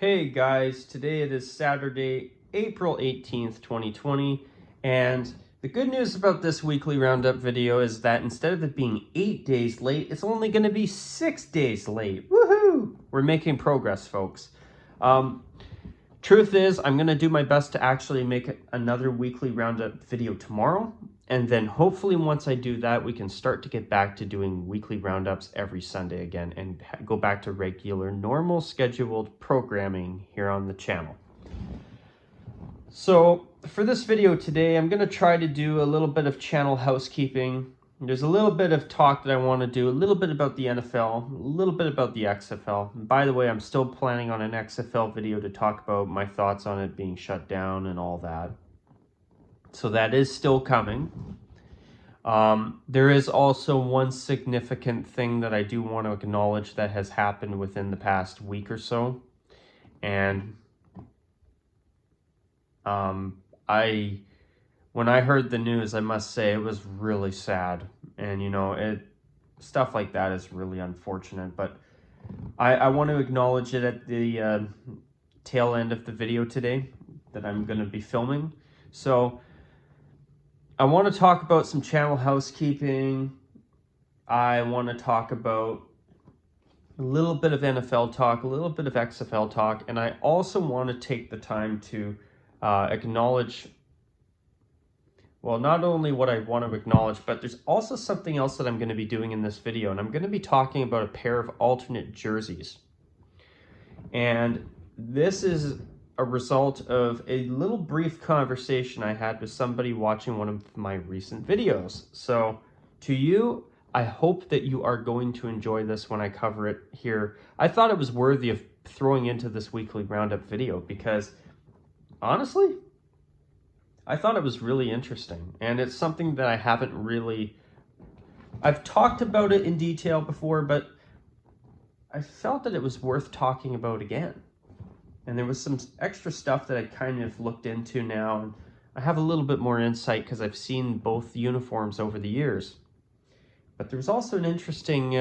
Hey guys, today it is Saturday, April 18th, 2020, and the good news about this weekly roundup video is that instead of it being 8 days late, it's only going to be 6 days late. Woohoo! We're making progress, folks. Truth is, I'm going to do my best to actually make another weekly roundup video tomorrow, and then hopefully once I do that, we can start to get back to doing weekly roundups every Sunday again and go back to regular, normal scheduled programming here on the channel. So for this video today, I'm going to try to do a little bit of channel housekeeping. There's a little bit of talk that I want to do, a little bit about the NFL, a little bit about the XFL. And by the way, I'm still planning on an XFL video to talk about my thoughts on it being shut down and all that. So that is still coming. There is also one significant thing that I do want to acknowledge that has happened within the past week or so. And when I heard the news, I must say it was really sad. And, you know, stuff like that is really unfortunate. But I want to acknowledge it at the tail end of the video today that I'm going to be filming. So I want to talk about some channel housekeeping. I want to talk about a little bit of NFL talk, a little bit of XFL talk. And I also want to take the time to acknowledge, well, not only what I want to acknowledge, but there's also something else that I'm going to be doing in this video, and I'm going to be talking about a pair of alternate jerseys. And this is a result of a little brief conversation I had with somebody watching one of my recent videos. So to you, I hope that you are going to enjoy this when I cover it here. I thought it was worthy of throwing into this weekly roundup video because honestly, I thought it was really interesting, and it's something that I haven't really... I've talked about it in detail before, but I felt that it was worth talking about again. And there was some extra stuff that I kind of looked into now, and I have a little bit more insight because I've seen both uniforms over the years. But there was also an interesting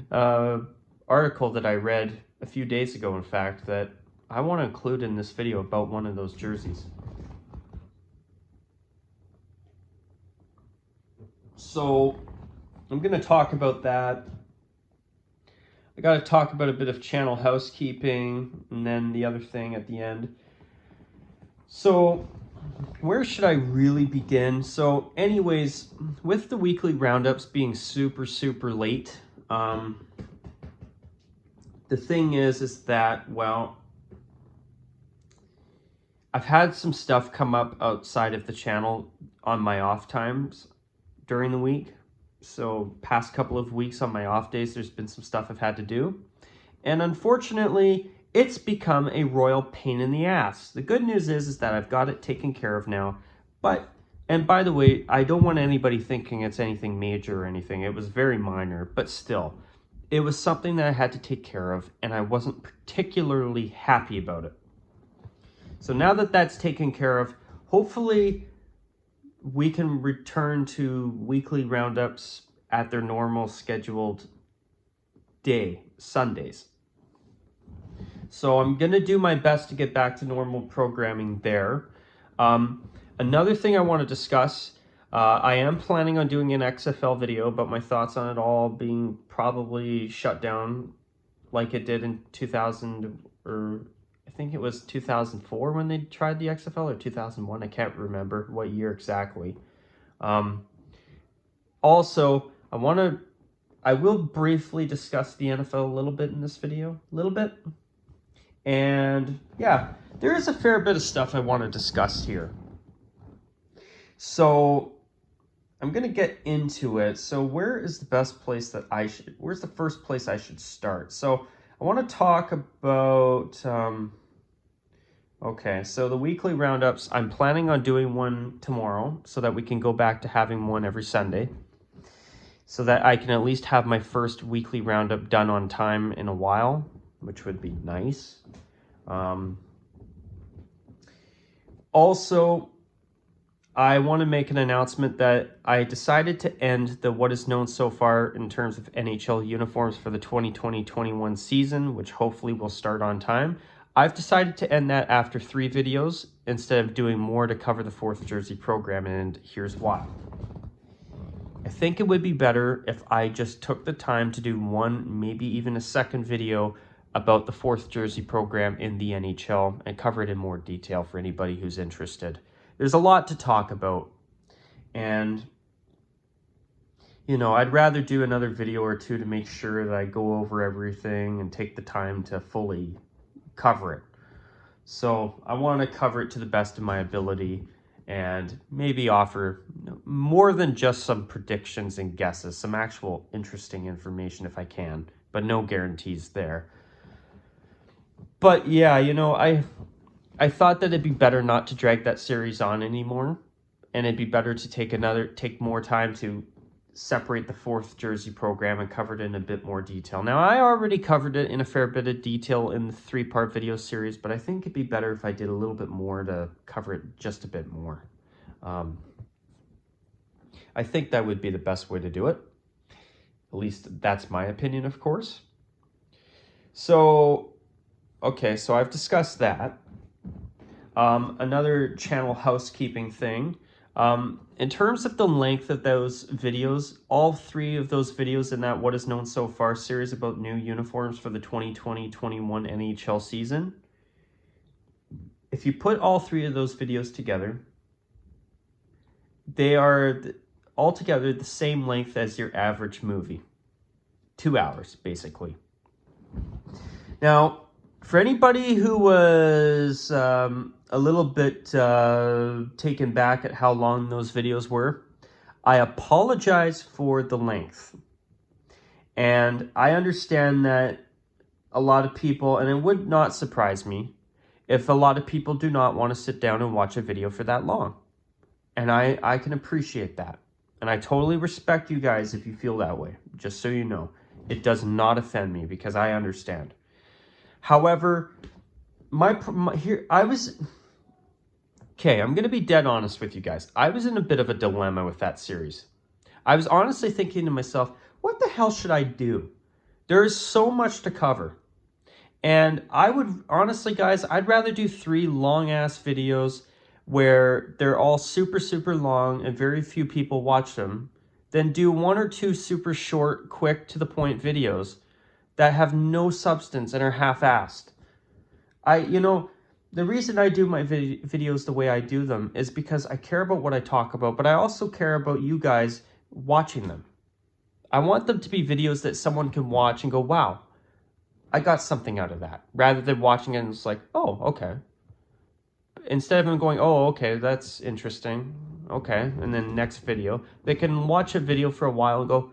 article that I read a few days ago, in fact, that I want to include in this video about one of those jerseys. So I'm going to talk about that. I got to talk about a bit of channel housekeeping and then the other thing at the end. So where should I really begin? So anyways, with the weekly roundups being super late, the thing is that, well, I've had some stuff come up outside of the channel on my off times during the week. So past couple of weeks on my off days, there's been some stuff I've had to do. And unfortunately, it's become a royal pain in the ass. The good news is that I've got it taken care of now. And by the way, I don't want anybody thinking it's anything major or anything. It was very minor, but still, it was something that I had to take care of, and I wasn't particularly happy about it. So now that that's taken care of, hopefully we can return to weekly roundups at their normal scheduled day, Sundays. So I'm going to do my best to get back to normal programming there. Another thing I want to discuss, I am planning on doing an XFL video, but my thoughts on it all being probably shut down like it did in 2000, or I think it was 2004 when they tried the XFL, or 2001. I can't remember what year exactly. Also, I will briefly discuss the NFL a little bit in this video, a little bit. And yeah, there is a fair bit of stuff I want to discuss here. So I'm going to get into it. So where's the first place I should start? So I want to talk about, okay, so the weekly roundups, I'm planning on doing one tomorrow so that we can go back to having one every Sunday, so that I can at least have my first weekly roundup done on time in a while, which would be nice. Also, I want to make an announcement that I decided to end what is known so far in terms of NHL uniforms for the 2020-21 season, which hopefully will start on time. I've decided to end that after 3 videos instead of doing more to cover the 4th jersey program, and here's why. I think it would be better if I just took the time to do one, maybe even a second video about the 4th jersey program in the NHL and cover it in more detail for anybody who's interested. There's a lot to talk about, and you know, I'd rather do another video or two to make sure that I go over everything and take the time to fully cover it. So I want to cover it to the best of my ability and maybe offer more than just some predictions and guesses, some actual interesting information if I can, but no guarantees there. But yeah, you know, I thought that it'd be better not to drag that series on anymore, and it'd be better to take more time to separate the 4th jersey program and cover it in a bit more detail. Now, I already covered it in a fair bit of detail in the 3-part video series, but I think it'd be better if I did a little bit more to cover it just a bit more. I think that would be the best way to do it. At least that's my opinion, of course. So, okay, so I've discussed that. Another channel housekeeping thing. In terms of the length of those videos, all 3 of those videos in that What Is Known So Far series about new uniforms for the 2020-21 NHL season, if you put all 3 of those videos together, they are altogether the same length as your average movie. 2 hours, basically. Now, for anybody who was a little bit taken back at how long those videos were, I apologize for the length. And I understand that a lot of people, and it would not surprise me if a lot of people do not want to sit down and watch a video for that long. And I can appreciate that. And I totally respect you guys if you feel that way, just so you know. It does not offend me because I understand. However, okay, I'm going to be dead honest with you guys. I was in a bit of a dilemma with that series. I was honestly thinking to myself, what the hell should I do? There is so much to cover. And I would, honestly, guys, I'd rather do 3 long-ass videos where they're all super, super long and very few people watch them than do 1 or 2 super short, quick, to-the-point videos that have no substance and are half-assed. You know, the reason I do my videos the way I do them is because I care about what I talk about, but I also care about you guys watching them. I want them to be videos that someone can watch and go, wow, I got something out of that, rather than watching it and it's like, oh, okay. Instead of them going, oh, okay, that's interesting, okay, and then next video, they can watch a video for a while and go,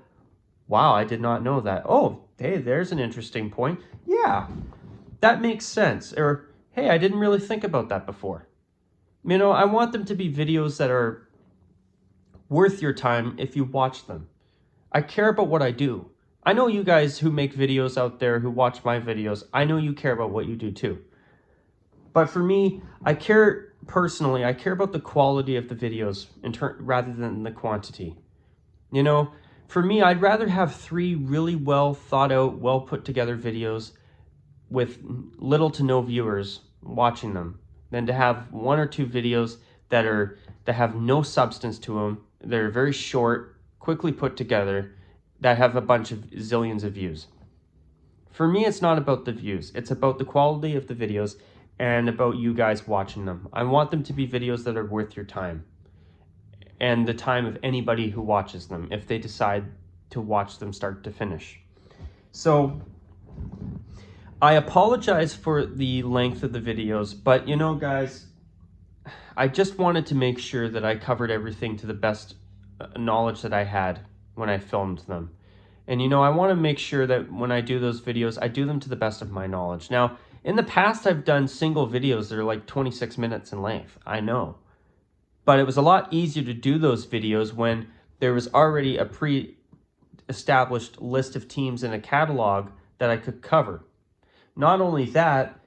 wow, I did not know that. Oh, hey, there's an interesting point. Yeah, that makes sense. Or, hey, I didn't really think about that before. You know, I want them to be videos that are worth your time if you watch them. I care about what I do. I know you guys who make videos out there, who watch my videos, I know you care about what you do too. But for me, I care personally, I care about the quality of the videos rather than the quantity. You know, for me, I'd rather have 3 really well thought out, well put together videos with little to no viewers watching them than to have 1 or 2 videos that have no substance to them. They're very short, quickly put together, that have a bunch of zillions of views. For me, it's not about the views. It's about the quality of the videos and about you guys watching them. I want them to be videos that are worth your time and the time of anybody who watches them if they decide to watch them start to finish. So I apologize for the length of the videos, but you know, guys, I just wanted to make sure that I covered everything to the best knowledge that I had when I filmed them. And you know, I want to make sure that when I do those videos, I do them to the best of my knowledge. Now, in the past, I've done single videos that are like 26 minutes in length, I know. But it was a lot easier to do those videos when there was already a pre-established list of teams in a catalog that I could cover. Not only that,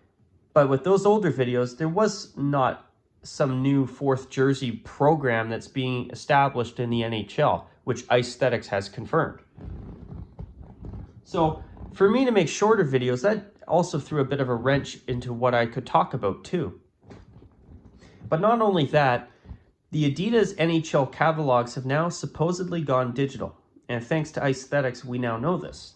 but with those older videos, there was not some new 4th jersey program that's being established in the NHL, which Aesthetics has confirmed. So for me to make shorter videos, that also threw a bit of a wrench into what I could talk about too. But not only that, the Adidas NHL catalogs have now supposedly gone digital. And thanks to Aesthetics, we now know this.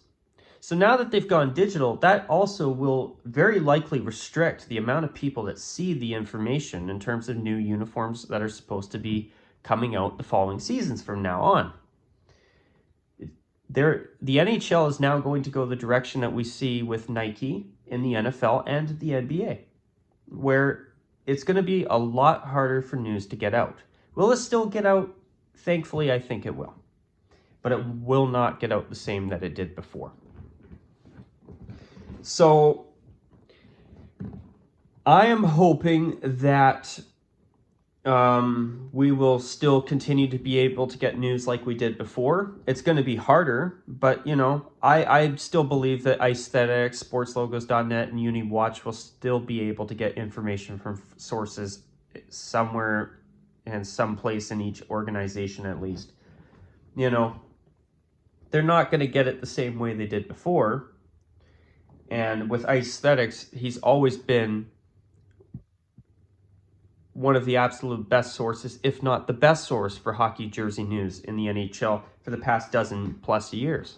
So now that they've gone digital, that also will very likely restrict the amount of people that see the information in terms of new uniforms that are supposed to be coming out the following seasons from now on. The NHL is now going to go the direction that we see with Nike in the NFL and the NBA, where it's going to be a lot harder for news to get out. Will it still get out? Thankfully, I think it will. But it will not get out the same that it did before. So I am hoping that we will still continue to be able to get news like we did before. It's going to be harder, but you know, I still believe that Aesthetics, sportslogos.net, and UniWatch will still be able to get information from sources somewhere and someplace in each organization at least. You know, they're not going to get it the same way they did before. And with Aesthetics, he's always been one of the absolute best sources, if not the best source for hockey jersey news in the NHL for the past dozen plus years.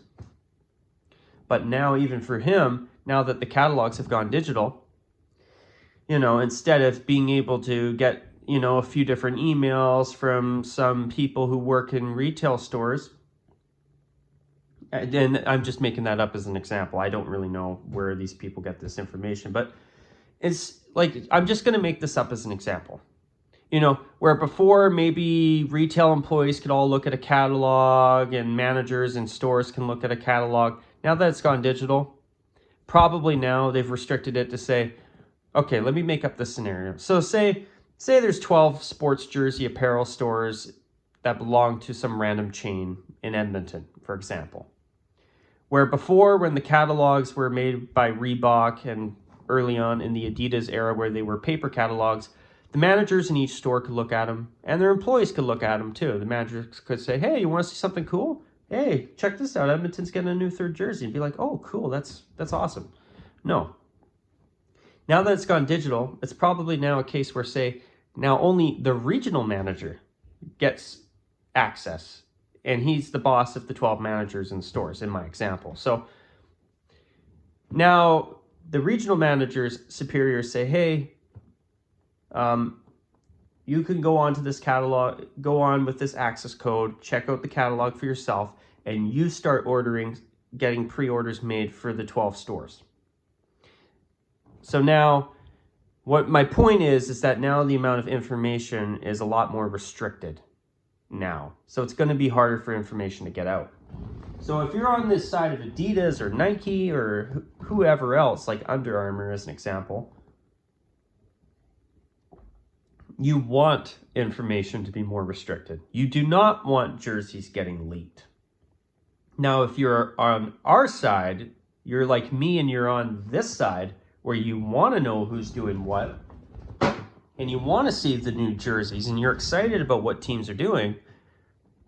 But now, even for him, now that the catalogs have gone digital, you know, instead of being able to get, you know, a few different emails from some people who work in retail stores, and I'm just making that up as an example. I don't really know where these people get this information, but it's like, I'm just going to make this up as an example. You know, where before maybe retail employees could all look at a catalog and managers and stores can look at a catalog. Now that it's gone digital, probably now they've restricted it to say, okay, let me make up this scenario. So say there's 12 sports jersey apparel stores that belong to some random chain in Edmonton, for example. Where before, when the catalogs were made by Reebok and early on in the Adidas era where they were paper catalogs, the managers in each store could look at them, and their employees could look at them too. The managers could say, hey, you want to see something cool? Hey, check this out. Edmonton's getting a new third jersey. And be like, oh, cool, that's awesome. No. Now that it's gone digital, it's probably now a case where, say, now only the regional manager gets access, and he's the boss of the 12 managers in stores, in my example. So now the regional managers, superiors say, hey, you can go on to this catalog, go on with this access code, check out the catalog for yourself, and you start getting pre-orders made for the 12 stores. So now, what my point is that now the amount of information is a lot more restricted now. So it's going to be harder for information to get out. So if you're on this side of Adidas or Nike or whoever else, like Under Armour as an example, you want information to be more restricted. You do not want jerseys getting leaked. Now, if you're on our side, you're like me and you're on this side where you want to know who's doing what, and you want to see the new jerseys, and you're excited about what teams are doing,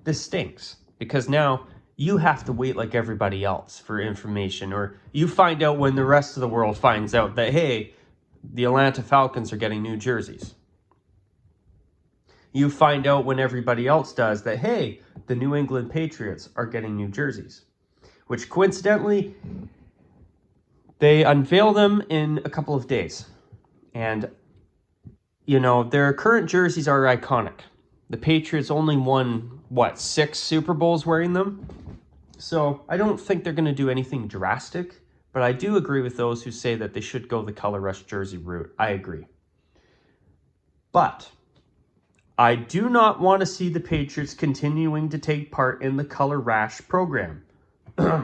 this stinks. Because now you have to wait like everybody else for information, or you find out when the rest of the world finds out that, hey, the Atlanta Falcons are getting new jerseys. You find out when everybody else does that, hey, the New England Patriots are getting new jerseys, which coincidentally, they unveil them in a couple of days. And, you know, their current jerseys are iconic. The Patriots only won, 6 Super Bowls wearing them? So I don't think they're going to do anything drastic, but I do agree with those who say that they should go the Color Rush jersey route. I agree. But I do not want to see the Patriots continuing to take part in the Color Rush program.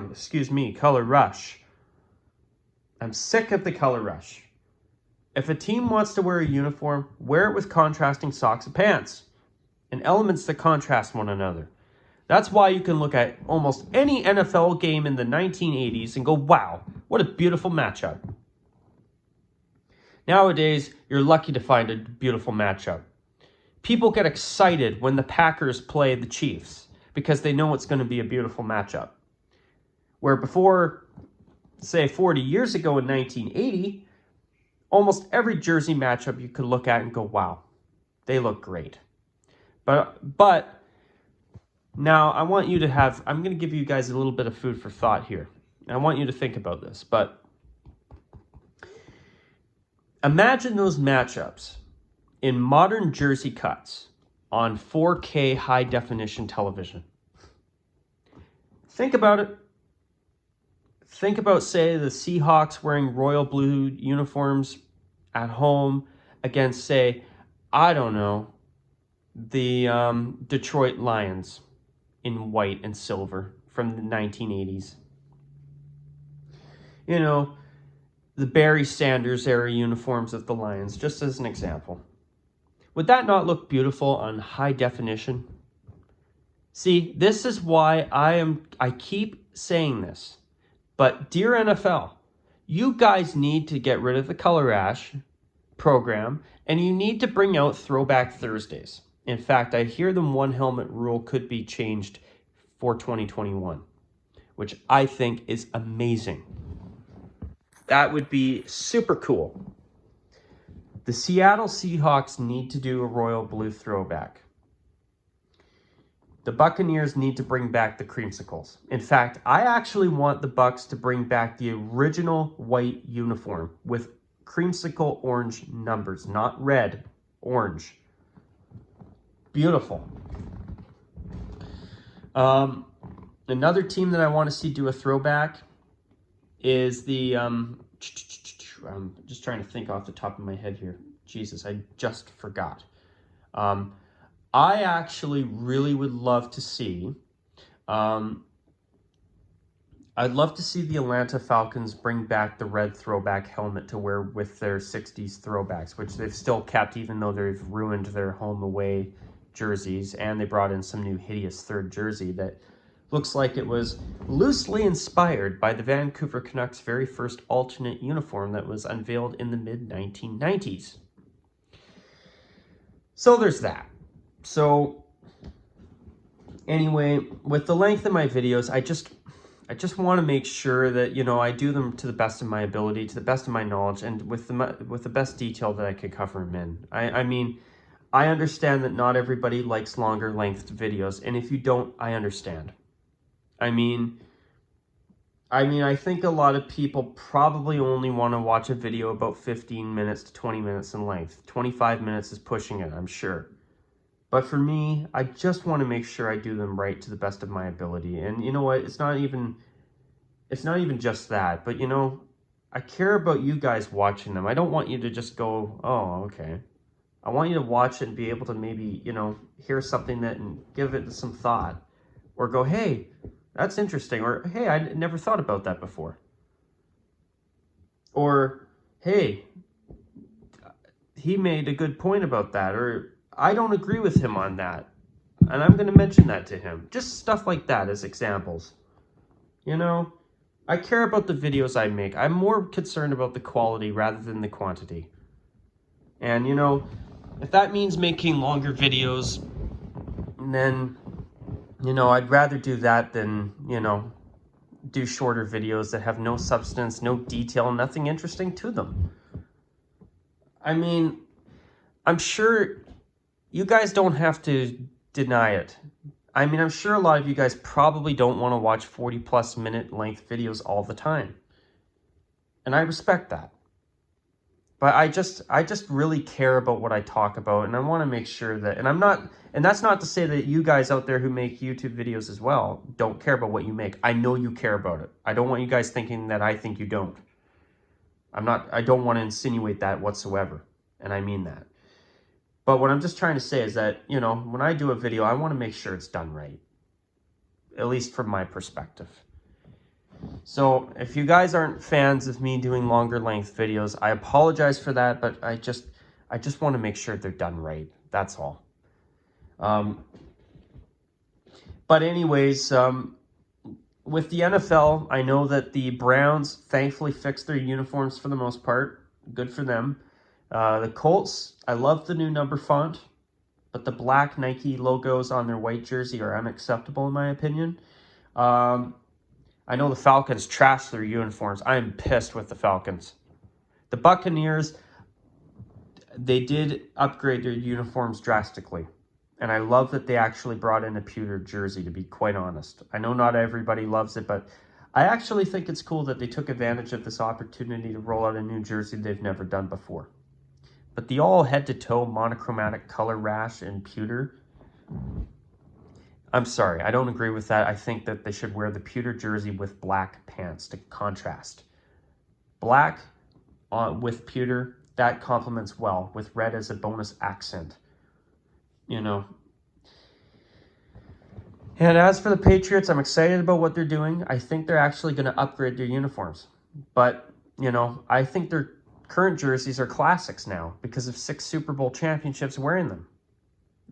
Excuse me, Color Rush. I'm sick of the Color Rush. If a team wants to wear a uniform, wear it with contrasting socks and pants, and elements that contrast one another. That's why you can look at almost any NFL game in the 1980s and go, wow, what a beautiful matchup. Nowadays, you're lucky to find a beautiful matchup. People get excited when the Packers play the Chiefs because they know it's going to be a beautiful matchup. Where before, say 40 years ago in 1980, almost every jersey matchup you could look at and go, wow, they look great. But now I want you to I'm going to give you guys a little bit of food for thought here. I want you to think about this, but imagine those matchups in modern jersey cuts on 4K high definition television. Think about it. Think about, say, the Seahawks wearing royal blue uniforms at home against, say, I don't know, the Detroit Lions in white and silver from the 1980s. You know, the Barry Sanders era uniforms of the Lions, just as an example. Would that not look beautiful on high definition? See, this is why I keep saying this. But dear NFL, you guys need to get rid of the Color Ash program, and you need to bring out Throwback Thursdays. In fact, I hear the one helmet rule could be changed for 2021, which I think is amazing. That would be super cool. The Seattle Seahawks need to do a royal blue throwback. The Buccaneers need to bring back the creamsicles. In fact, I actually want the Bucs to bring back the original white uniform with creamsicle orange numbers, not red, orange. Beautiful. Another team that I want to see do a throwback is the... I'm just trying to think off the top of my head here. Jesus, I just forgot. I actually really would love to see... I'd love to see the Atlanta Falcons bring back the red throwback helmet to wear with their 60s throwbacks, which they've still kept even though they've ruined their home away jerseys, and they brought in some new hideous third jersey that looks like it was loosely inspired by the Vancouver Canucks' very first alternate uniform that was unveiled in the mid-1990s. So there's that. So anyway, with the length of my videos, I just want to make sure that, you know, I do them to the best of my ability, to the best of my knowledge, and with the best detail that I can cover them in. I mean, I understand that not everybody likes longer length videos, and if you don't, I understand. I mean, I think a lot of people probably only want to watch a video about 15 minutes to 20 minutes in length. 25 minutes is pushing it, I'm sure. But for me, I just want to make sure I do them right to the best of my ability. And you know what? It's not even just that. But you know, I care about you guys watching them. I don't want you to just go, oh, okay. I want you to watch it and be able to maybe, you know, hear something that and give it some thought. Or go, hey, that's interesting. Or, hey, I never thought about that before. Or, hey, he made a good point about that. Or, I don't agree with him on that. And I'm going to mention that to him. Just stuff like that as examples. You know, I care about the videos I make. I'm more concerned about the quality rather than the quantity. And, you know, if that means making longer videos, then, you know, I'd rather do that than, you know, do shorter videos that have no substance, no detail, nothing interesting to them. I mean, I'm sure you guys don't have to deny it. I mean, I'm sure a lot of you guys probably don't want to watch 40+ minute length videos all the time. And I respect that. But I just really care about what I talk about, and I want to make sure that, and that's not to say that you guys out there who make YouTube videos as well don't care about what you make. I know you care about it. I don't want you guys thinking that I think you don't. I don't want to insinuate that whatsoever, and I mean that. But what I'm just trying to say is that, you know, when I do a video, I want to make sure it's done right. At least from my perspective. So if you guys aren't fans of me doing longer length videos, I apologize for that, but I just want to make sure they're done right. That's all. But anyways, with the NFL, I know that the Browns thankfully fixed their uniforms for the most part. Good for them. The Colts, I love the new number font, but the black Nike logos on their white jersey are unacceptable in my opinion. I know the Falcons trashed their uniforms. I am pissed with the Falcons. The Buccaneers, they did upgrade their uniforms drastically. And I love that they actually brought in a pewter jersey, to be quite honest. I know not everybody loves it, but I actually think it's cool that they took advantage of this opportunity to roll out a new jersey they've never done before. But the all head-to-toe monochromatic color rash in pewter, I'm sorry, I don't agree with that. I think that they should wear the pewter jersey with black pants to contrast. Black with pewter, that complements well, with red as a bonus accent. You know. And as for the Patriots, I'm excited about what they're doing. I think they're actually going to upgrade their uniforms. But, you know, I think their current jerseys are classics now because of 6 Super Bowl championships wearing them.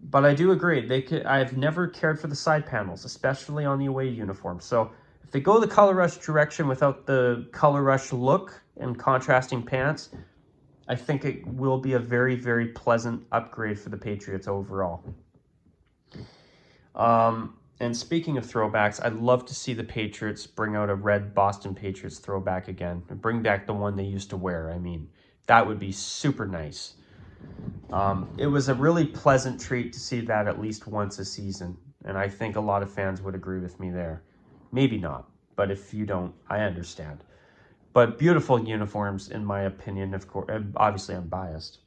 But I do agree, I've never cared for the side panels, especially on the away uniform. So if they go the color rush direction without the color rush look and contrasting pants, I think it will be a very, very pleasant upgrade for the Patriots overall. And speaking of throwbacks, I'd love to see the Patriots bring out a red Boston Patriots throwback again. And bring back the one they used to wear. I mean, that would be super nice. It was a really pleasant treat to see that at least once a season. And I think a lot of fans would agree with me there. Maybe not, but if you don't, I understand. But beautiful uniforms, in my opinion, of course. Obviously, I'm biased,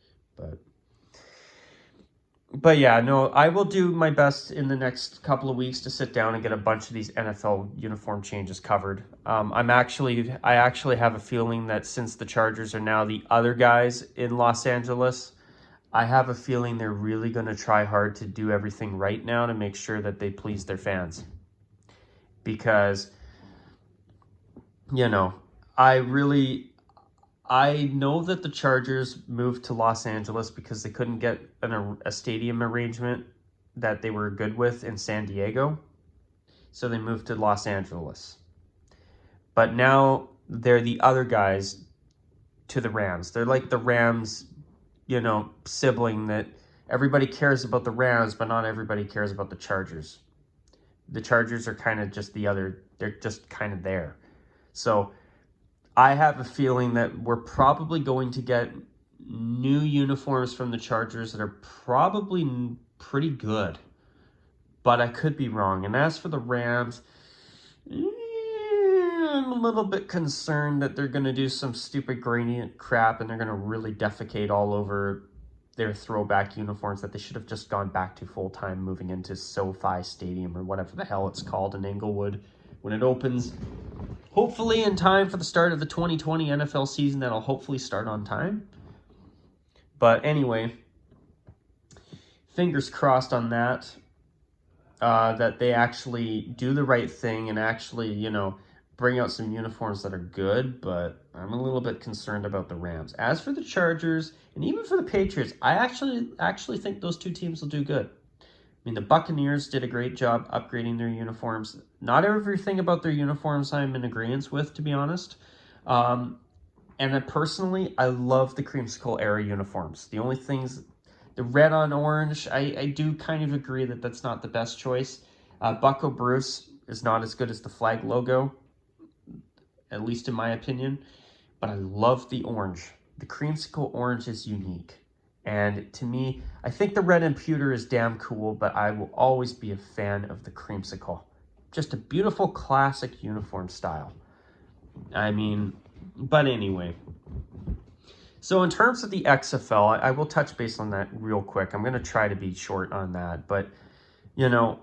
But yeah, no, I will do my best in the next couple of weeks to sit down and get a bunch of these NFL uniform changes covered. I actually have a feeling that since the Chargers are now the other guys in Los Angeles, I have a feeling they're really going to try hard to do everything right now to make sure that they please their fans. Because, you know, I know that the Chargers moved to Los Angeles because they couldn't get a stadium arrangement that they were good with in San Diego. So they moved to Los Angeles. But now they're the other guys to the Rams. They're like the Rams, you know, sibling that everybody cares about the Rams, but not everybody cares about the Chargers. The Chargers are kind of just they're just kind of there. So I have a feeling that we're probably going to get new uniforms from the Chargers that are probably pretty good. But I could be wrong. And as for the Rams, I'm a little bit concerned that they're going to do some stupid gradient crap and they're going to really defecate all over their throwback uniforms that they should have just gone back to full-time, moving into SoFi Stadium or whatever the hell it's called in Inglewood when it opens. Hopefully in time for the start of the 2020 NFL season, that'll hopefully start on time. But anyway, fingers crossed on that, that they actually do the right thing and actually, you know, bring out some uniforms that are good, but I'm a little bit concerned about the Rams. As for the Chargers, and even for the Patriots, I actually think those two teams will do good. I mean, the Buccaneers did a great job upgrading their uniforms. Not everything about their uniforms I'm in agreement with, to be honest. And personally, I love the creamsicle era uniforms. The only things, the red on orange, I do kind of agree that that's not the best choice. Bucco Bruce is not as good as the flag logo, at least in my opinion. But I love the orange. The creamsicle orange is unique. And to me, I think the red and pewter is damn cool, but I will always be a fan of the creamsicle. Just a beautiful classic uniform style. I mean, but anyway. So in terms of the XFL, I will touch base on that real quick. I'm going to try to be short on that. But, you know,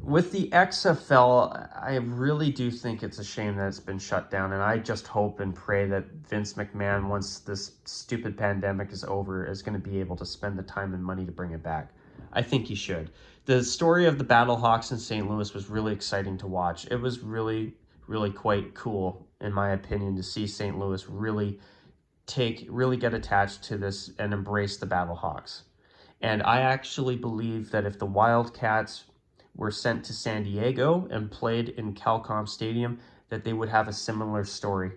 with the XFL, I really do think it's a shame that it's been shut down. And I just hope and pray that Vince McMahon, once this stupid pandemic is over, is going to be able to spend the time and money to bring it back. I think he should. The story of the Battlehawks in St. Louis was really exciting to watch. It was really, really quite cool, in my opinion, to see St. Louis really get attached to this and embrace the Battlehawks. And I actually believe that if the Wildcats were sent to San Diego and played in Calcom Stadium, that they would have a similar story.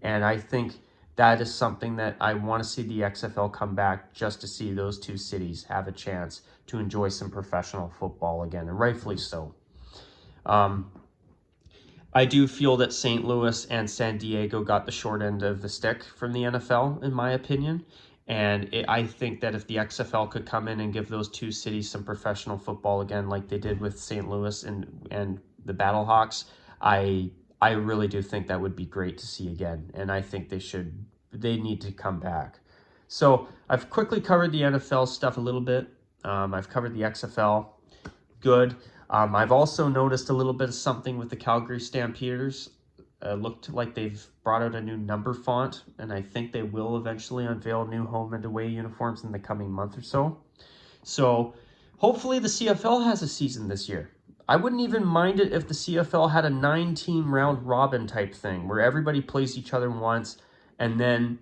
And I think that is something that I want to see the XFL come back, just to see those two cities have a chance to enjoy some professional football again, and rightfully so. I do feel that St. Louis and San Diego got the short end of the stick from the NFL, in my opinion. And I think that if the XFL could come in and give those two cities some professional football again, like they did with St. Louis and the Battlehawks, I really do think that would be great to see again. And I think they need to come back. So I've quickly covered the NFL stuff a little bit. I've covered the XFL. Good. I've also noticed a little bit of something with the Calgary Stampeders. Looked like they've brought out a new number font, and I think they will eventually unveil new home and away uniforms in the coming month or so. So hopefully the CFL has a season this year. I wouldn't even mind it if the CFL had a 9-team round robin type thing where everybody plays each other once and then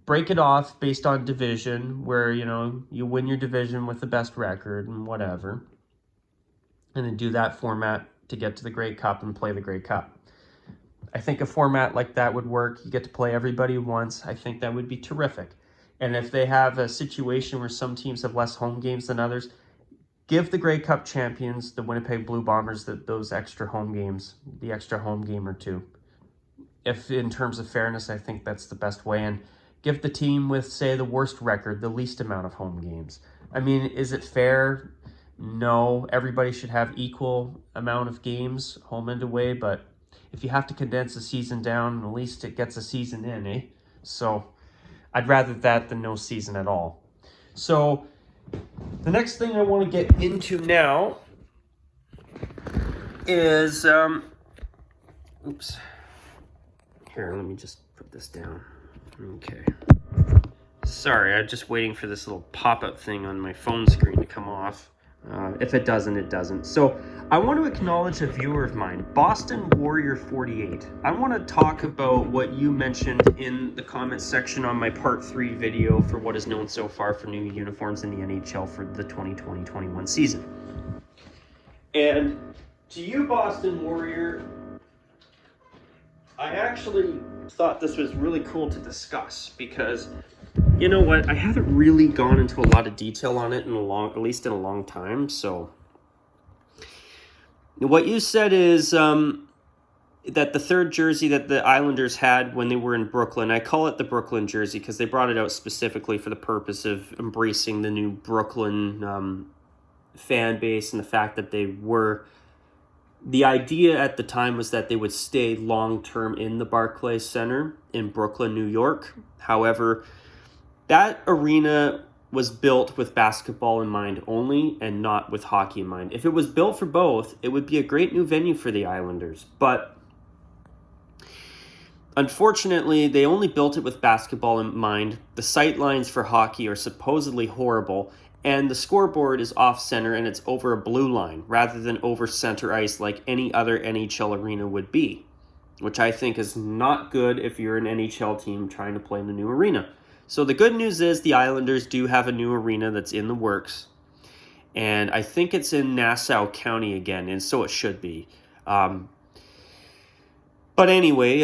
break it off based on division where, you win your division with the best record and whatever. And then do that format to get to the Grey Cup and play the Grey Cup. I think a format like that would work. You get to play everybody once. I think that would be terrific. And if they have a situation where some teams have less home games than others, give the Grey Cup champions, the Winnipeg Blue Bombers, those extra home games, the extra home game or two. If in terms of fairness, I think that's the best way. And give the team with, say, the worst record the least amount of home games. I mean, is it fair? No, everybody should have equal amount of games, home and away, but if you have to condense a season down, at least it gets a season in, eh? So I'd rather that than no season at all. So the next thing I want to get into now is, oops. Here, let me just put this down. Okay. Sorry, I'm just waiting for this little pop-up thing on my phone screen to come off. If it doesn't, it doesn't. So I want to acknowledge a viewer of mine, Boston Warrior 48. I want to talk about what you mentioned in the comments section on my part 3 video for what is known so far for new uniforms in the NHL for the 2020-21 season. And to you, Boston Warrior, I actually thought this was really cool to discuss because you know what? I haven't really gone into a lot of detail on it at least in a long time. So what you said is that the third jersey that the Islanders had when they were in Brooklyn, I call it the Brooklyn jersey because they brought it out specifically for the purpose of embracing the new Brooklyn fan base and the fact that the idea at the time was that they would stay long-term in the Barclays Center in Brooklyn, New York. However, that arena was built with basketball in mind only and not with hockey in mind. If it was built for both, it would be a great new venue for the Islanders. But unfortunately, they only built it with basketball in mind. The sight lines for hockey are supposedly horrible, and the scoreboard is off-center and it's over a blue line rather than over center ice like any other NHL arena would be, which I think is not good if you're an NHL team trying to play in the new arena. So the good news is the Islanders do have a new arena that's in the works. And I think it's in Nassau County again, and so it should be. But anyway,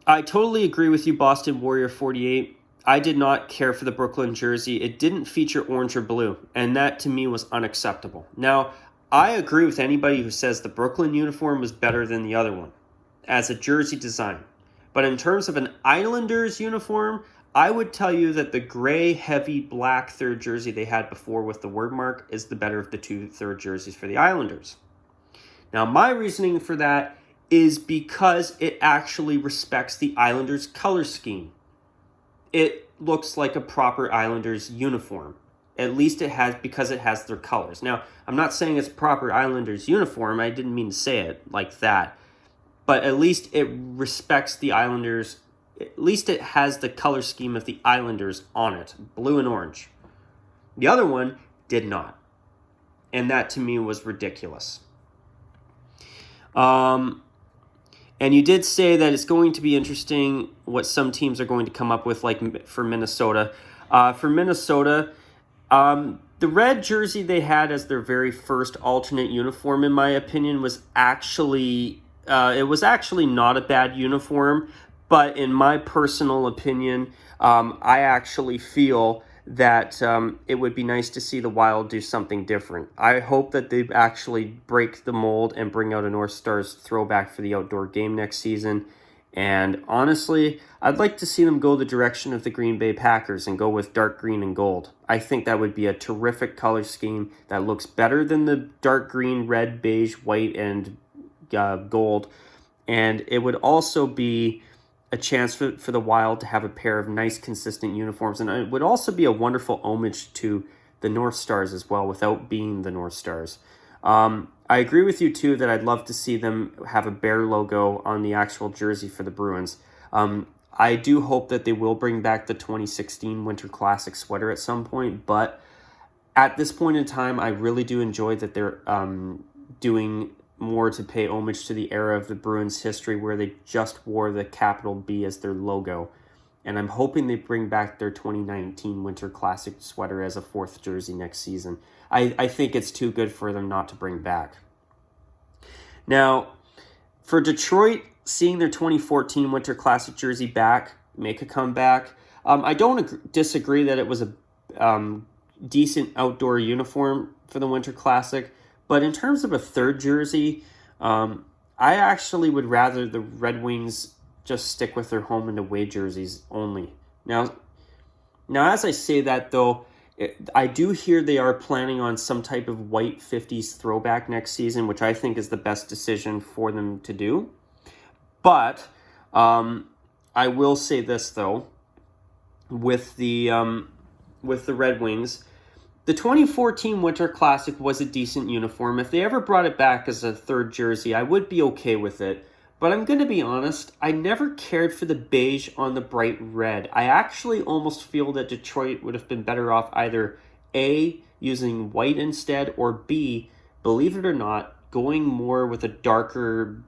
I totally agree with you, Boston Warrior 48. I did not care for the Brooklyn jersey. It didn't feature orange or blue, and that to me was unacceptable. Now, I agree with anybody who says the Brooklyn uniform was better than the other one as a jersey design. But in terms of an Islanders uniform, I would tell you that the gray, heavy, black third jersey they had before with the word mark is the better of the two third jerseys for the Islanders. Now, my reasoning for that is because it actually respects the Islanders' color scheme. It looks like a proper Islanders uniform. At least it has, because it has their colors. Now, I'm not saying it's a proper Islanders uniform. I didn't mean to say it like that. But at least it respects the Islanders. At least it has the color scheme of the Islanders on it, blue and orange. The other one did not. And that to me was ridiculous. And you did say that it's going to be interesting what some teams are going to come up with, like for Minnesota. For Minnesota, the red jersey they had as their very first alternate uniform, in my opinion, was actually... it was actually not a bad uniform, but in my personal opinion, I actually feel that it would be nice to see the Wild do something different. I hope that they actually break the mold and bring out a North Stars throwback for the outdoor game next season. And honestly, I'd like to see them go the direction of the Green Bay Packers and go with dark green and gold. I think that would be a terrific color scheme that looks better than the dark green, red, beige, white, and gold. And it would also be a chance for the Wild to have a pair of nice, consistent uniforms. And it would also be a wonderful homage to the North Stars as well, without being the North Stars. I agree with you, too, that I'd love to see them have a bear logo on the actual jersey for the Bruins. I do hope that they will bring back the 2016 Winter Classic sweater at some point, but at this point in time, I really do enjoy that they're doing more to pay homage to the era of the Bruins history where they just wore the capital B as their logo. And I'm hoping they bring back their 2019 Winter Classic sweater as a fourth jersey next season. I think it's too good for them not to bring back. Now, for Detroit, seeing their 2014 Winter Classic jersey back, make a comeback, I don't disagree that it was a decent outdoor uniform for the Winter Classic, but in terms of a third jersey, I actually would rather the Red Wings just stick with their home and away jerseys only. Now, as I say that, though, I do hear they are planning on some type of white 50s throwback next season, which I think is the best decision for them to do. But I will say this, though, with the Red Wings, the 2014 Winter Classic was a decent uniform. If they ever brought it back as a third jersey, I would be okay with it. But I'm going to be honest, I never cared for the beige on the bright red. I actually almost feel that Detroit would have been better off either A, using white instead, or B, believe it or not, going more with a darker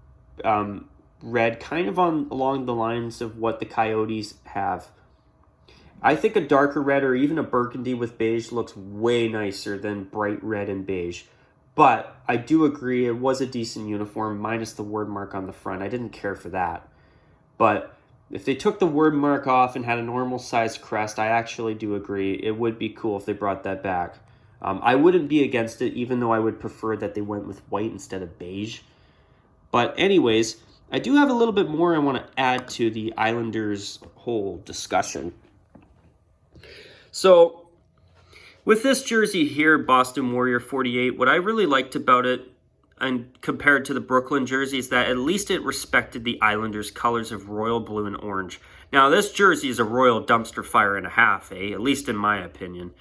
red, kind of along the lines of what the Coyotes have. I think a darker red or even a burgundy with beige looks way nicer than bright red and beige. But I do agree it was a decent uniform, minus the word mark on the front. I didn't care for that. But if they took the word mark off and had a normal sized crest, I actually do agree. It would be cool if they brought that back. I wouldn't be against it, even though I would prefer that they went with white instead of beige. But anyways, I do have a little bit more I want to add to the Islanders' whole discussion. So, with this jersey here, Boston Warrior 48, what I really liked about it, and compared to the Brooklyn jersey, is that at least it respected the Islanders' colors of royal blue and orange. Now, this jersey is a royal dumpster fire and a half, at least in my opinion.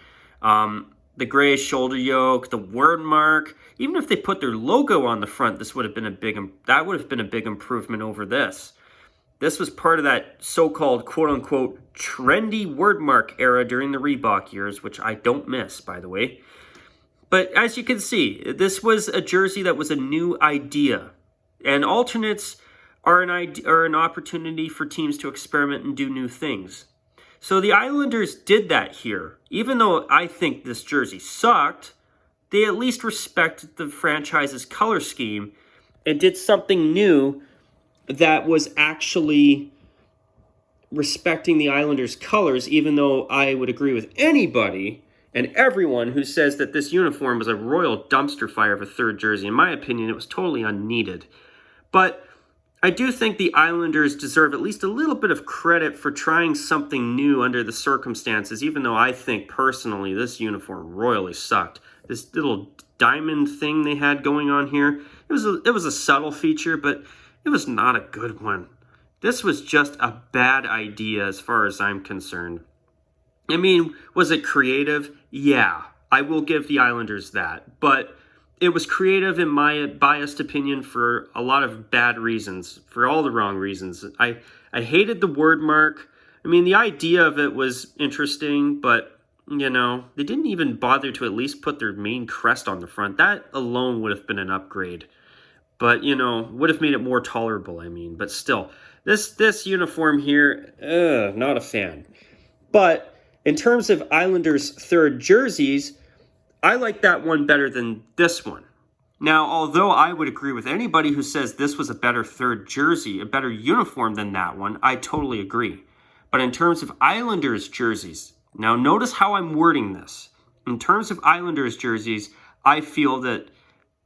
The gray shoulder yoke, the word mark, even if they put their logo on the front, that would have been a big improvement over this. This was part of that so-called quote-unquote trendy wordmark era during the Reebok years, which I don't miss, by the way. But as you can see, this was a jersey that was a new idea. And alternates are an opportunity for teams to experiment and do new things. So the Islanders did that here. Even though I think this jersey sucked, they at least respected the franchise's color scheme and did something new that was actually respecting the Islanders' colors, even though I would agree with anybody and everyone who says that this uniform was a royal dumpster fire of a third jersey. In my opinion, it was totally unneeded. But I do think the Islanders deserve at least a little bit of credit for trying something new under the circumstances, even though I think personally this uniform royally sucked. This little diamond thing they had going on here, it was a subtle feature, but it was not a good one. This was just a bad idea as far as I'm concerned. I mean, was it creative? Yeah, I will give the Islanders that. But it was creative in my biased opinion for a lot of bad reasons, for all the wrong reasons. I hated the word mark. I mean, the idea of it was interesting, but, you know, they didn't even bother to at least put their main crest on the front. That alone would have been an upgrade. But, you know, would have made it more tolerable, I mean. But still, this uniform here, not a fan. But in terms of Islanders' third jerseys, I like that one better than this one. Now, although I would agree with anybody who says this was a better third jersey, a better uniform than that one, I totally agree. But in terms of Islanders' jerseys, Now, notice how I'm wording this. In terms of Islanders jerseys, I feel that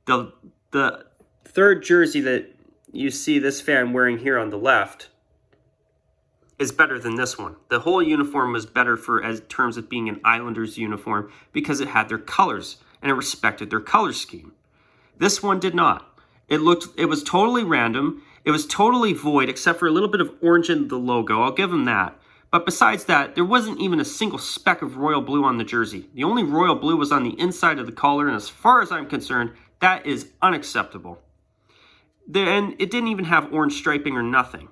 the third jersey that you see this fan wearing here on the left is better than this one. The whole uniform was better as terms of being an Islanders uniform because it had their colors and it respected their color scheme. This one did not. It was totally random. It was totally void except for a little bit of orange in the logo. I'll give them that. But besides that, there wasn't even a single speck of royal blue on the jersey. The only royal blue was on the inside of the collar, and as far as I'm concerned, that is unacceptable. And it didn't even have orange striping or nothing.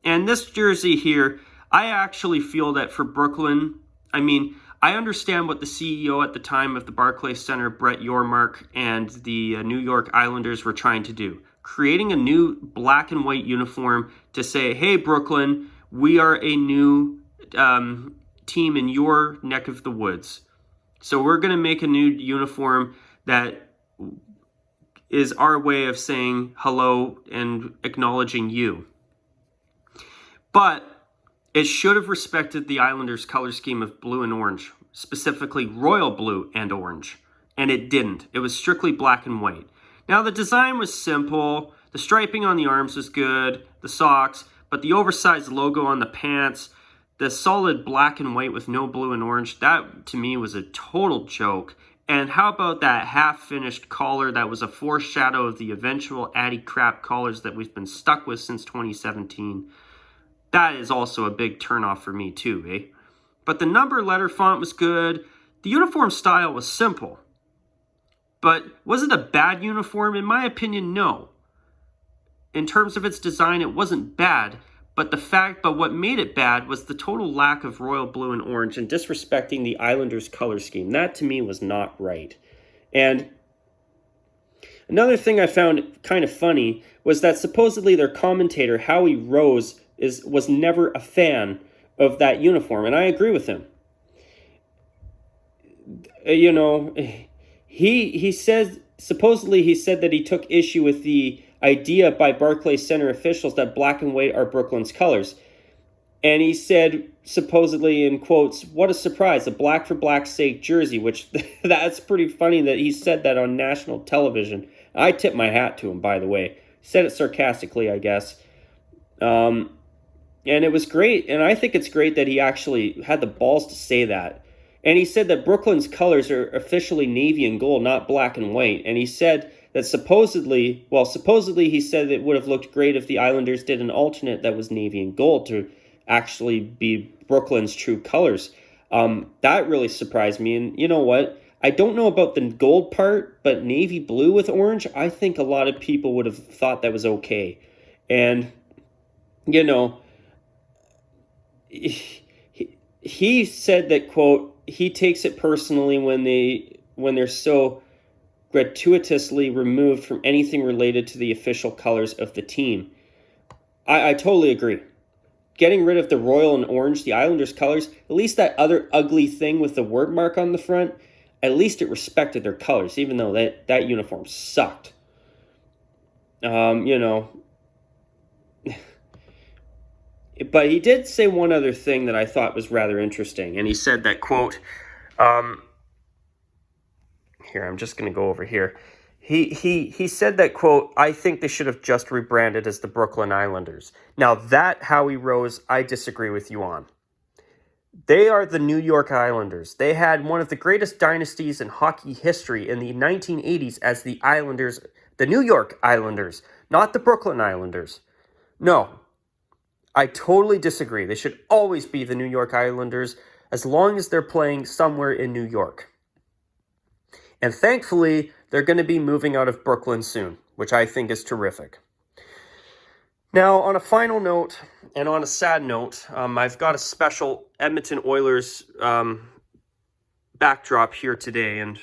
And this jersey here, I actually feel that for Brooklyn, I mean, I understand what the CEO at the time of the Barclays Center, Brett Yormark, and the New York Islanders were trying to do. Creating a new black and white uniform to say, hey, Brooklyn, we are a new team in your neck of the woods. So we're going to make a new uniform that is our way of saying hello and acknowledging you. But it should have respected the Islanders' color scheme of blue and orange, specifically royal blue and orange. And it didn't. It was strictly black and white. Now, the design was simple. The striping on the arms was good, the socks, but the oversized logo on the pants, the solid black and white with no blue and orange, that to me was a total joke. And how about that half-finished collar that was a foreshadow of the eventual Addy crap collars that we've been stuck with since 2017? That is also a big turnoff for me too, eh? But the number letter font was good. The uniform style was simple. But was it a bad uniform? In my opinion, no. In terms of its design, it wasn't bad. But what made it bad was the total lack of royal blue and orange and disrespecting the Islanders' color scheme. That to me was not right. And another thing I found kind of funny was that supposedly their commentator, Howie Rose, was never a fan of that uniform, and I agree with him. You know, he said that he took issue with the idea by Barclays Center officials that black and white are Brooklyn's colors. And he said, supposedly in quotes, "What a surprise, a black for black's sake jersey," which that's pretty funny that he said that on national television. I tip my hat to him, by the way. He said it sarcastically, I guess. And it was great, and I think it's great that he actually had the balls to say that. And he said that Brooklyn's colors are officially navy and gold, not black and white. And he said that supposedly he said it would have looked great if the Islanders did an alternate that was navy and gold to actually be Brooklyn's true colors. That really surprised me. And you know what? I don't know about the gold part, but navy blue with orange, I think a lot of people would have thought that was okay. And, you know, he said that, quote, he takes it personally when they're so gratuitously removed from anything related to the official colors of the team. I totally agree. Getting rid of the royal and orange, the Islanders' colors, at least that other ugly thing with the word mark on the front, at least it respected their colors, even though that uniform sucked. You know. But he did say one other thing that I thought was rather interesting. And he said that, quote, here, I'm just going to go over here. He said that, quote, "I think they should have just rebranded as the Brooklyn Islanders." Now that, Howie Rose, I disagree with you on. They are the New York Islanders. They had one of the greatest dynasties in hockey history in the 1980s as the Islanders, the New York Islanders, not the Brooklyn Islanders. No, I totally disagree. They should always be the New York Islanders as long as they're playing somewhere in New York. And thankfully, they're going to be moving out of Brooklyn soon, which I think is terrific. Now, on a final note, and on a sad note, I've got a special Edmonton Oilers backdrop here today, and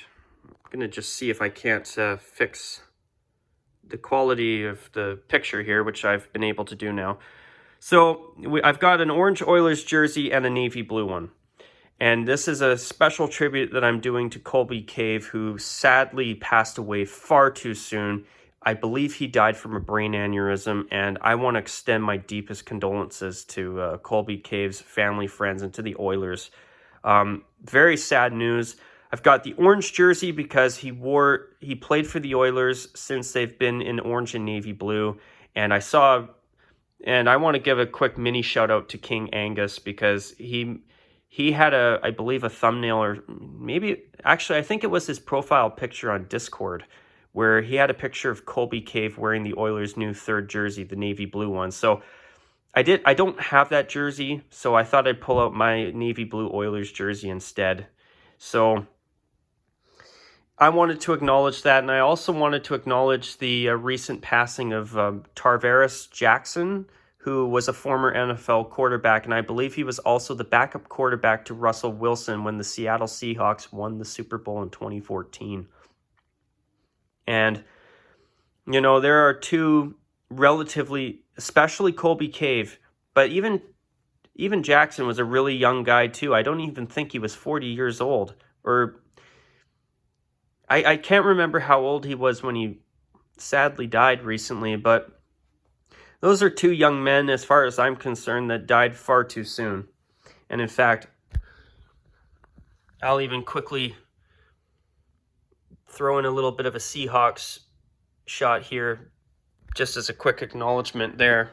I'm going to just see if I can't fix the quality of the picture here, which I've been able to do now. So I've got an orange Oilers jersey and a navy blue one. And this is a special tribute that I'm doing to Colby Cave, who sadly passed away far too soon. I believe he died from a brain aneurysm, and I want to extend my deepest condolences to Colby Cave's family, friends, and to the Oilers. Very sad news. I've got the orange jersey because he played for the Oilers since they've been in orange and navy blue. And I want to give a quick mini shout out to King Angus because he had I believe a thumbnail, or maybe actually I think it was his profile picture on Discord, where he had a picture of Colby Cave wearing the Oilers' new third jersey, the navy blue one. So I don't have that jersey, so I thought I'd pull out my navy blue Oilers jersey instead. So I wanted to acknowledge that, and I also wanted to acknowledge the recent passing of Tarvaris Jackson, who was a former NFL quarterback, and I believe he was also the backup quarterback to Russell Wilson when the Seattle Seahawks won the Super Bowl in 2014. And, you know, there are two relatively, especially Colby Cave, but even Jackson was a really young guy too. I don't even think he was 40 years old, or I can't remember how old he was when he sadly died recently, but those are two young men, as far as I'm concerned, that died far too soon. And in fact, I'll even quickly throw in a little bit of a Seahawks shot here, just as a quick acknowledgement there.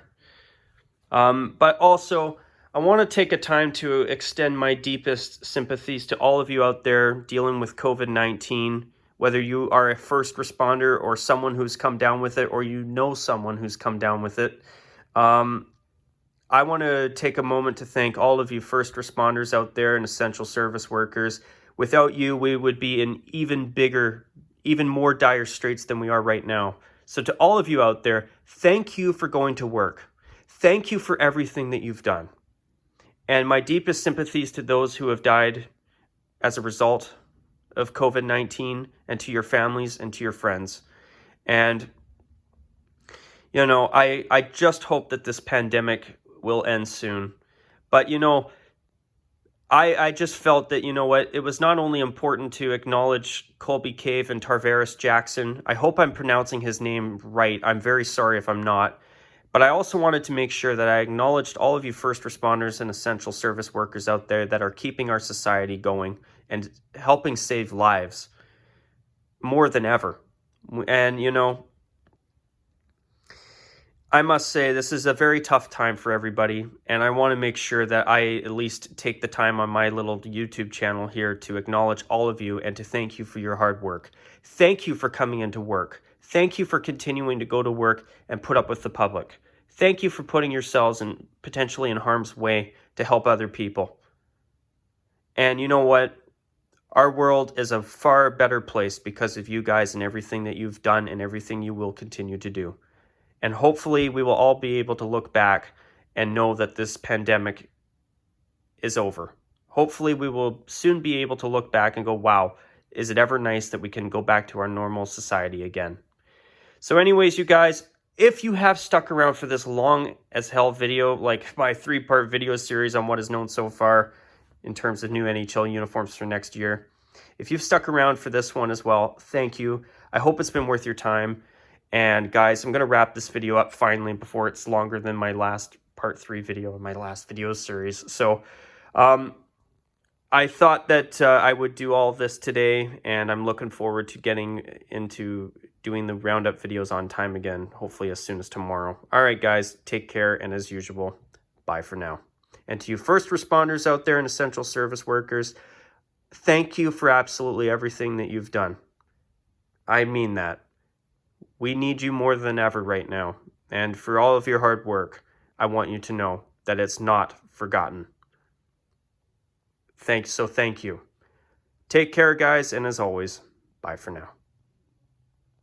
But also, I want to take a time to extend my deepest sympathies to all of you out there dealing with COVID-19, whether you are a first responder or someone who's come down with it, or you know someone who's come down with it. I want to take a moment to thank all of you first responders out there and essential service workers. Without you, we would be in even more dire straits than we are right now. So to all of you out there, thank you for going to work. Thank you for everything that you've done. And my deepest sympathies to those who have died as a result of COVID-19, and to your families and to your friends. And, you know, I just hope that this pandemic will end soon. But, you know, I just felt that, you know what, it was not only important to acknowledge Colby Cave and Tarvaris Jackson. I hope I'm pronouncing his name right. I'm very sorry if I'm not. But I also wanted to make sure that I acknowledged all of you first responders and essential service workers out there that are keeping our society going and helping save lives more than ever. And, you know, I must say this is a very tough time for everybody, and I want to make sure that I at least take the time on my little YouTube channel here to acknowledge all of you and to thank you for your hard work. Thank you for coming into work. Thank you for continuing to go to work and put up with the public. Thank you for putting yourselves potentially in harm's way to help other people. And you know what? Our world is a far better place because of you guys and everything that you've done and everything you will continue to do. And hopefully we will all be able to look back and know that this pandemic is over. Hopefully we will soon be able to look back and go, wow, is it ever nice that we can go back to our normal society again? So anyways, you guys, if you have stuck around for this long as hell video, like my 3-part video series on what is known so far in terms of new NHL uniforms for next year, if you've stuck around for this one as well, thank you. I hope it's been worth your time. And guys, I'm going to wrap this video up finally before it's longer than my last part 3 video in my last video series. So I thought that I would do all this today, and I'm looking forward to getting into doing the roundup videos on time again, hopefully as soon as tomorrow. All right, guys, take care, and as usual, bye for now. And to you first responders out there and essential service workers, thank you for absolutely everything that you've done. I mean that. We need you more than ever right now. And for all of your hard work, I want you to know that it's not forgotten. Thank you. Take care, guys, and as always, bye for now.